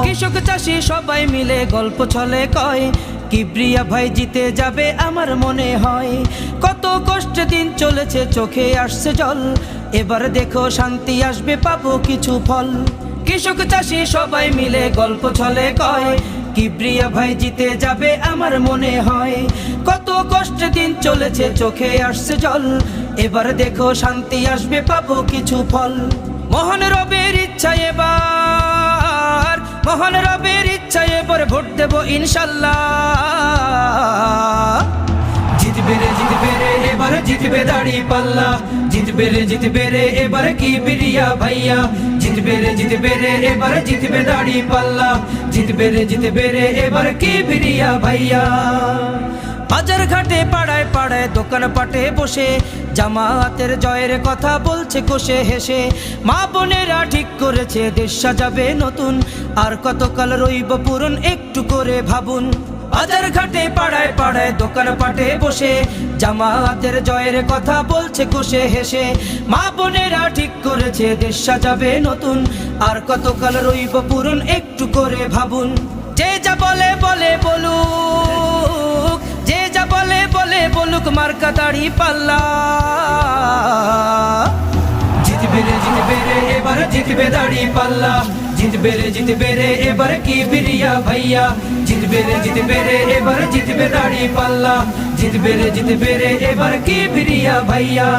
কৃষক চাষি সবাই মিলে গল্প ছলে কয়, কিবরিয়া ভাই জিতে যাবে আমার মনে হয়। কত কষ্টে দিন চলেছে চোখে আসছে জল, এবার দেখো শান্তি আসবে পাবো কিছু ফল। কৃষক চাষি সবাই মিলে গল্প ছলে কয়, কিবরিয়া ভাই জিতে যাবে আমার মনে হয়। কত কষ্টে দিন চলেছে চোখে আসছে জল, এবার দেখো শান্তি আসবে পাবো কিছু ফল। মহান রবের ইচ্ছা এবার, মহান রবের ইচ্ছা এবার ভোট দেব ইনশাল্লাহ। জিতবে রে জিতবে রে এবার জিতবে দাঁড়িপাল্লা, জিতবে রে জিতবে রে এবার কিবরিয়া ভাইয়া। জিতবে রে জিতবে রে এবার জিতবে দাঁড়িপাল্লা, জিতবে রে জিতবে রে এবার কিবরিয়া ভাইয়া। বাজার ঘাটে পাড়ায় পাড়ায় দোকান পাটে বসে জামায়াতের জয়ের কথা বলছে কষে হেসে। মা বোনেরা ঠিক করেছে দেশ সাজাবে নতুন, আর কতকাল রইব পূরণ একটু করে ভাবুন। বাজার ঘাটে পাড়ায় পাড়ায় দোকান পাটে বসে জামায়াতের জয়ের কথা বলছে কষে হেসে। মা বোনেরা ঠিক করেছে দেশ সাজাবে নতুন, আর কতকাল রইব পূরণ একটু করে ভাবুন। যে যা বলে বলে বলুক, যে যা বলে বলে বলুক, মার্কা দাঁড়িপাল্লা। জিতবে রে জিতবে রে এবার জিতবে দাঁড়িপাল্লা, জিতবে রে জিতবে রে এবার কিবরিয়া ভাইয়া। জিতবে রে জিতবে রে এবার জিতবে দাঁড়িপাল্লা, জিতবে রে জিতবে রে এবার কিবরিয়া ভাইয়া।